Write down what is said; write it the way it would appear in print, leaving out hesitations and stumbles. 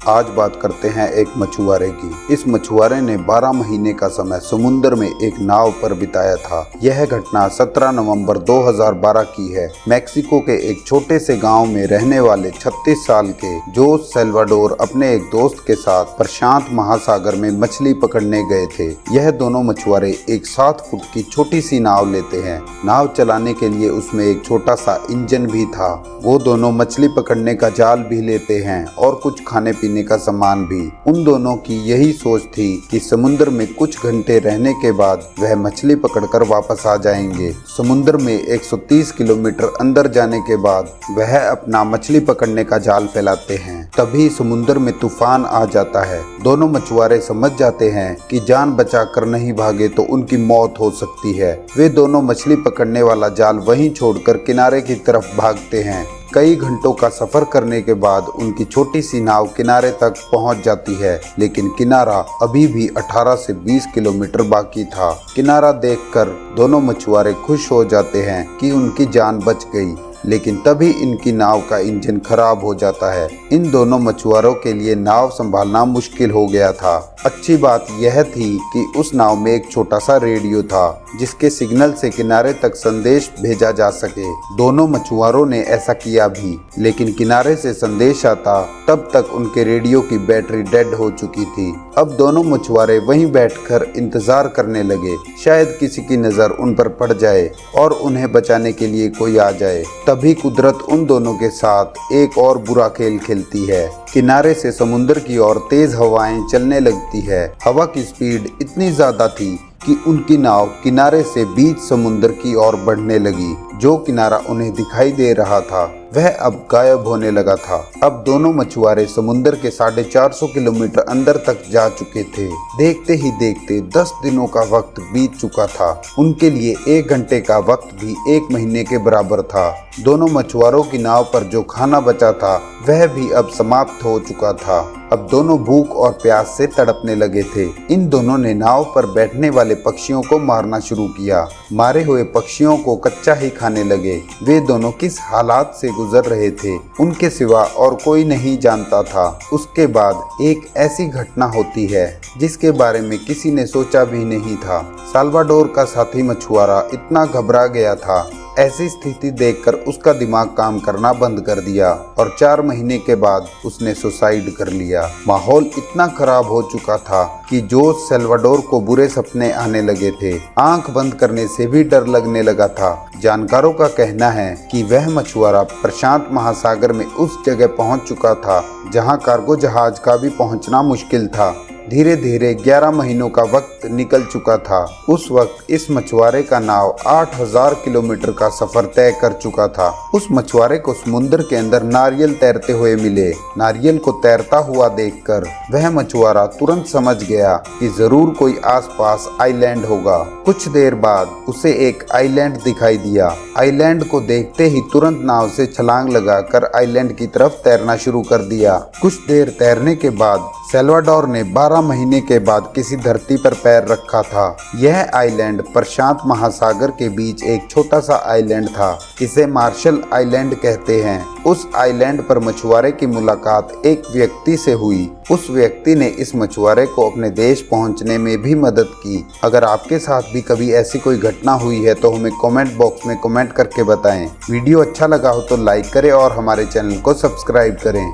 आज बात करते हैं एक मछुआरे की। इस मछुआरे ने 12 महीने का समय समुद्र में एक नाव पर बिताया था। यह घटना 17 नवंबर 2012 की है। मैक्सिको के एक छोटे से गांव में रहने वाले 36 साल के जोस सेल्वाडोर अपने एक दोस्त के साथ प्रशांत महासागर में मछली पकड़ने गए थे। यह दोनों मछुआरे एक 7 फुट की छोटी सी नाव लेते हैं। नाव चलाने के लिए उसमें एक छोटा सा इंजन भी था। वो दोनों मछली पकड़ने का जाल भी लेते हैं और कुछ खाने पीने का सामान भी। उन दोनों की यही सोच थी कि समुद्र में कुछ घंटे रहने के बाद वह मछली पकड़कर वापस आ जाएंगे। समुद्र में 130 किलोमीटर अंदर जाने के बाद वह अपना मछली पकड़ने का जाल फैलाते हैं। तभी समुद्र में तूफान आ जाता है। दोनों मछुआरे समझ जाते हैं कि जान बचाकर नहीं भागे तो उनकी मौत हो सकती है। वे दोनों मछली पकड़ने वाला जाल वहीं छोड़कर किनारे की तरफ भागते हैं। कई घंटों का सफर करने के बाद उनकी छोटी सी नाव किनारे तक पहुंच जाती है, लेकिन किनारा अभी भी 18 से 20 किलोमीटर बाकी था। किनारा देखकर दोनों मछुआरे खुश हो जाते हैं कि उनकी जान बच गई, लेकिन तभी इनकी नाव का इंजन खराब हो जाता है। इन दोनों मछुआरों के लिए नाव संभालना मुश्किल हो गया था। अच्छी बात यह थी कि उस नाव में एक छोटा सा रेडियो था जिसके सिग्नल से किनारे तक संदेश भेजा जा सके। दोनों मछुआरों ने ऐसा किया भी, लेकिन किनारे से संदेश आता तब तक उनके रेडियो की बैटरी डेड हो चुकी थी। अब दोनों मछुआरे वहीं बैठकर इंतजार करने लगे, शायद किसी की नज़र उन पर पड़ जाए और उन्हें बचाने के लिए कोई आ जाए। तभी कुदरत उन दोनों के साथ एक और बुरा खेल खेलती है। किनारे से समुद्र की ओर तेज हवाएं चलने लगती है। हवा की स्पीड इतनी ज्यादा थी कि उनकी नाव किनारे से बीच समुद्र की ओर बढ़ने लगी। जो किनारा उन्हें दिखाई दे रहा था वह अब गायब होने लगा था। अब दोनों मछुआरे समुद्र के 450 किलोमीटर अंदर तक जा चुके थे। देखते ही देखते 10 दिनों का वक्त बीत चुका था। उनके लिए 1 घंटे का वक्त भी 1 महीने के बराबर था। दोनों मछुआरों की नाव पर जो खाना बचा था वह भी अब समाप्त हो चुका था। अब दोनों भूख और प्यास से तड़पने लगे थे। इन दोनों ने नाव पर बैठने वाले पक्षियों को मारना शुरू किया। मारे हुए पक्षियों को कच्चा ही खाने लगे। वे दोनों किस हालात से गुजर रहे थे उनके सिवा और कोई नहीं जानता था। उसके बाद एक ऐसी घटना होती है जिसके बारे में किसी ने सोचा भी नहीं था। साल्वाडोर का साथी मछुआरा इतना घबरा गया था। ऐसी स्थिति देखकर उसका दिमाग काम करना बंद कर दिया और 4 महीने के बाद उसने सुसाइड कर लिया। माहौल इतना खराब हो चुका था कि जोस सेल्वाडोर को बुरे सपने आने लगे थे। आंख बंद करने से भी डर लगने लगा था। जानकारों का कहना है कि वह मछुआरा प्रशांत महासागर में उस जगह पहुंच चुका था जहां कार्गो जहाज का भी पहुंचना मुश्किल था। धीरे धीरे 11 महीनों का वक्त निकल चुका था। उस वक्त इस मछुआरे का नाव 8000 किलोमीटर का सफर तय कर चुका था। उस मछुआरे को समुद्र के अंदर नारियल तैरते हुए मिले। नारियल को तैरता हुआ देखकर वह मछुआरा तुरंत समझ गया कि जरूर कोई आसपास आइलैंड होगा। कुछ देर बाद उसे एक आइलैंड दिखाई दिया। आइलैंड को देखते ही तुरंत नाव से छलांग लगाकर आइलैंड की तरफ तैरना शुरू कर दिया। कुछ देर तैरने के बाद सेल्वाडोर ने 12 महीने के बाद किसी धरती पर पैर रखा था। यह आइलैंड प्रशांत महासागर के बीच एक छोटा सा आइलैंड था। इसे मार्शल आइलैंड कहते हैं। उस आइलैंड पर मछुआरे की मुलाकात एक व्यक्ति से हुई। उस व्यक्ति ने इस मछुआरे को अपने देश पहुंचने में भी मदद की। अगर आपके साथ भी कभी ऐसी कोई घटना हुई है तो हमें कमेंट बॉक्स में कमेंट करके बताएं। वीडियो अच्छा लगा हो तो लाइक करें और हमारे चैनल को सब्सक्राइब करें।